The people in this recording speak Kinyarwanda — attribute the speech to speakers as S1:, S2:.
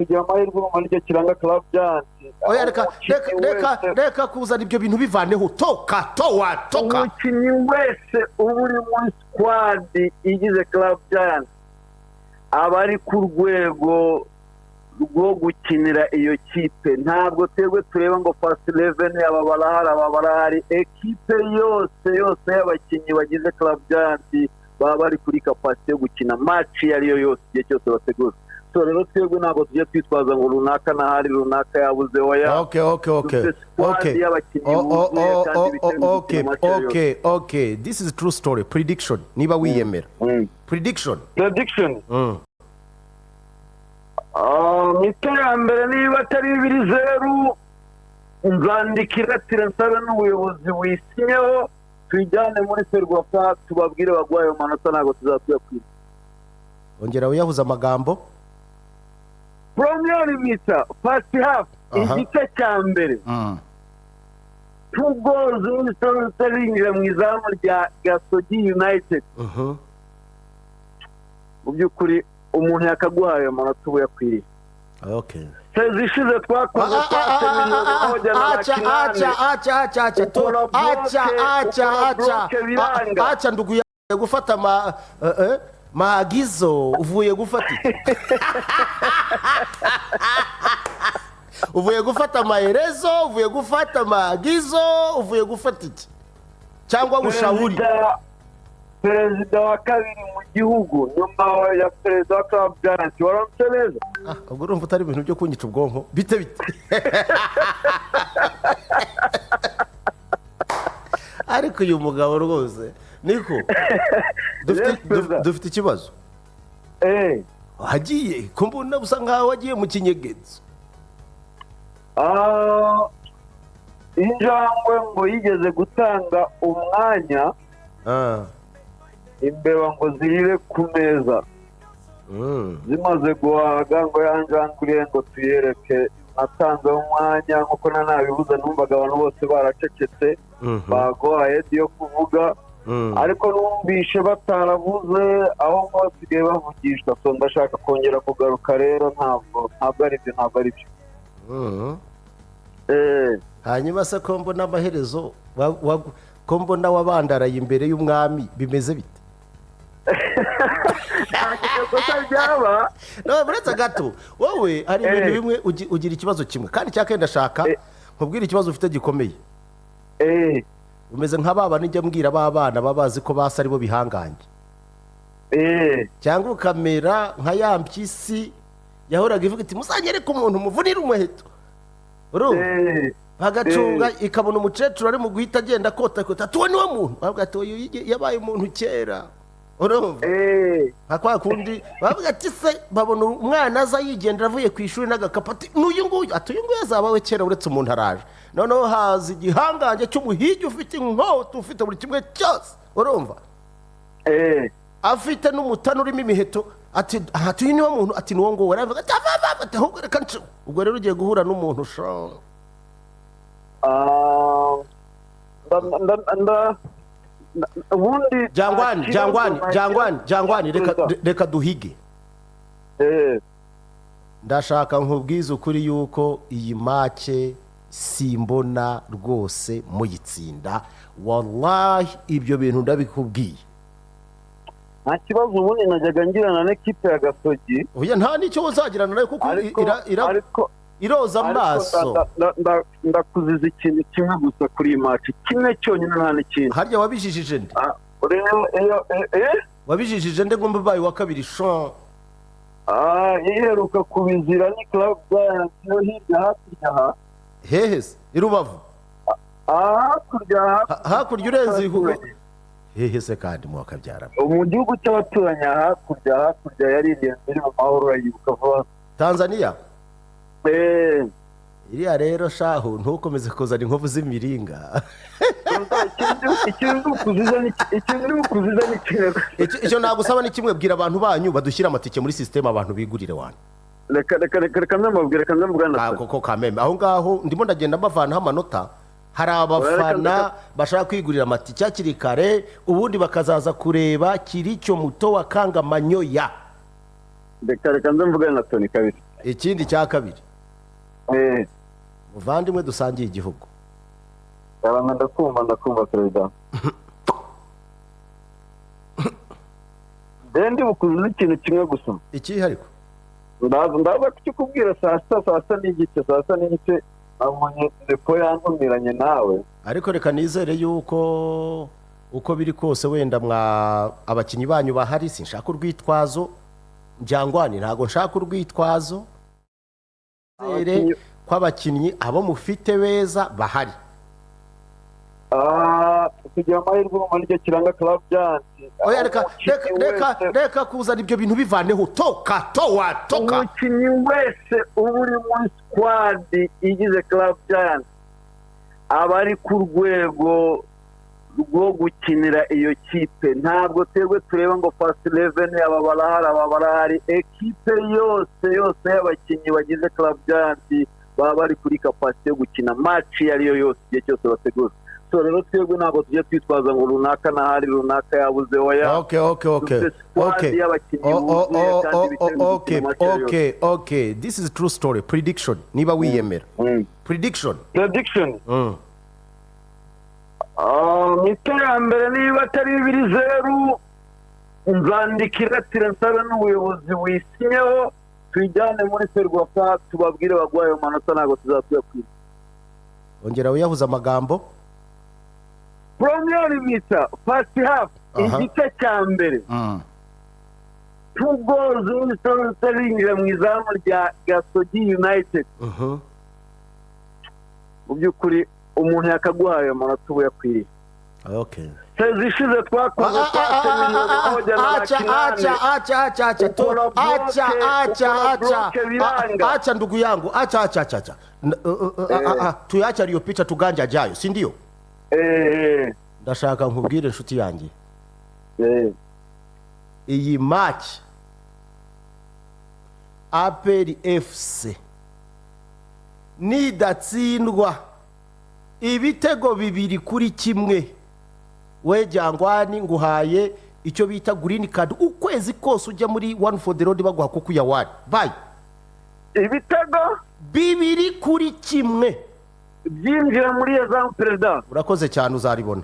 S1: kugira amahirwe mu nicyo kiranga club dance.
S2: Oya reka kuzana ibyo bintu bivaneho toka.
S1: Umukinnyi wese uri muri squad igize club dance aba ari ku rwego rwo gukinira iyo kipe. Ntabwo twebwe tureba ngo first 11 aba barahari, ekipe yose y'abakinnyi bagize club dance baba bari kuri capacity yo gukina match yariyo yose igihe cyose bateguza. So rero twebwe ntabwo tujye twitwaza ngo runaka nahari runaka yabuze oya.
S2: Okay, this is true story. Prediction niba wiyemera. Prediction
S1: iterambere niba atari 2-0 nzandikira tiransaba n'ubuyobozi wisinyeho tujyane muri Ferwafa tubabwire bagwaye amanota ntabwo tuzatuyakwiza.
S2: Ongera uyahuza amagambo.
S1: Premier Mita first half igice cya mbere 2 goals n'isonga mu izamu rya Gasogi United. Mu by'ukuri umuntu yakaguhaye amanota ubu yakwiriye.
S2: Okay.
S1: Sezishize twakoze pase milioni 1
S2: acha ndugu ya gufata maagizo uvuye gufata uvuye gufata maelezo uvuye gufata maagizo uvuye gufata iki cyangwa ushauri perezida wa kabiri mu gihugu nyuma ya perezida wa club dance waramteleza. Ubwo urumva utari ibintu byo kunyica ubwonko bite ariko uyu mugabo rwose niko dufite ikibazo hagiye ko mbona busa nkaho wagiye mu kinyegezo.
S1: Injangwe ngo yigeze gutanga umwanya imbeba ngo zirire ku meza zimaze guhaga ngo yanjanguriye ngo tuyereke natanze umwanya nkuko nanabibuza numvaga abantu bose baracecetse bagoye yo kuvuga ariko numvishe bataravuze aho basigaye bavugishwa. So ndashaka kongera kugaruka rero ntabwo ari byo.
S2: Hanyuma se ko mbona amaherezo ko mbona wabandaraye imbere y'umwami bimeze bite? No buretse gato wowe hari ibintu bimwe ugira ikibazo kimwe kandi cyakenda shaka nkubwira ikibazo ufite gikomeye. Umeze nk'ababa nijya mbwira babana babazi ko basa aribo bihanganye. Cyangwa ukamera nka ya mpyisi yahoraga ivuga iti musanyereka umuntu muvunira umuheto. Bagacunga ikabona umucecuru ari mu guhita agenda kota tuwe niwe muntu bavuga ati uyu yabaye umuntu kera. Urumva akwa kundi bavuga ati se babona umwana aza yigendera avuye ku ishuri n'agakapati n'uyu nguyu ati uyu nguyu yazabawe kera uretse umuntu araje noneho hazi igihanganje cy'umuhigi ufite inkota ufite buri kimwe cyose. Urumva afite n'umutano urimo imiheto ati uyu niwe muntu ati nuwo ngo waravuga ati ahubwo reka ncu. Ubwo rero ugiye guhura n'umuntu sho
S1: ubundi
S2: Janguan reka duhige. Ndashaka nkubwiza ukuri yuko iyi make simbona rwose muyitsinda wallahi ibyo bintu ndabikubwiye.
S1: Nta kibazo ubundi najyaga ngirana n'ekipe ya Gasogi.
S2: Oya nta nicyo uzagirana nayo kuko iroza amaso.
S1: Ndakuziza ikintu kimwe gusa kuri iyi match kimwe cyonyine nta n'ikindi.
S2: Harya wabijijije nde? Wabijijije nde ngo mbabaye wa kabiri sho?
S1: Iheruka kubizira ni club dance yo hirya hakurya
S2: Hehese irubavu. Hakurya urenze ihugo. Hehese kandi mu wakabyara.
S1: Mu gihugu cy'abaturanyi hakurya yari iri mu mahoro yibuka vuba.
S2: Tanzania. Iriya rero shahu ntukomeze kuzana inkovu z'imiringa. Icyo nagusaba ni kimwe bwira abantu banyu badushyira amatike muri system abantu bigurire wana.
S1: Reka ndamubwira
S2: koko kameme aho ngaho ndimo ndagenda mbavanaho amanota. Hari abafana bashaka kwigurira amatike akiri kare ubundi bakazaza kureba Kiricyo muto wa Kanga Manyoya.
S1: Reka ndamubwira na Tony kabisa.
S2: ikindi cya kabiri muvandimwe dusangiye igihugu
S1: ndakumva perezida Dendi bukuzuza ikintu kimwe gusa
S2: iki hariko
S1: ndaza kukubwira saa sita n'igice abonye depo yantumiranye nawe
S2: ariko reka nizere yuko uko biri kose wenda mwa abakinyi banyu bahari sinshaka urwitwazo Janguan ntago nshaka urwitwazo zere kw'abakinyi abo mufite beza bahari
S1: kugira amahirwe mu maryo kiranga club yanjye
S2: oya reka kuzana ibyo bintu bivaneho toka
S1: umukinyi wese uri muri squad igize club yanjye abari ku rwego rwo gukinira iyo kipe ntabwo twebwe tureba ngo first 11 ababarahari ekipe yose y'abakinyi bagize club yanjye baba bari kuri capacity yo gukina match yariyo yose igihe cyose bategura so rero twebwe ntabwo tujye twitwaza ngo runaka nahari runaka yabuze oya
S2: okay this is true story prediction niba wiyemera prediction
S1: iterambere niba atari 2-0 nzandikira nsabe n'ubuyobozi wisinyeho tujyane muri Ferwafa tubabwire bagwaye amanota ntabwo tuzatuyakwiza
S2: ongera uyahuza amagambo
S1: Premier Mita first half igice cya mbere 2 goals unisonga mu izamu rya Gasogi United mu byukuri umuntu yakaguhaye amanota ubu yakwiriye
S2: okay
S1: sezishize twakoze
S2: acha ndugu yangu acha tuyacha riyo picha tuganja jayo si ndio ndashaka nkubwire inshuti yanjye iyi match APR FC nidatsindwa ibitego 2-1 we Janguan nguhaye icyo bita green card ukwezi kose ujya muri one for the road baguha kuko ya wari bye
S1: ibitego
S2: 2-1 byinjira
S1: muri ya za perezida
S2: urakoze cyane uzaribona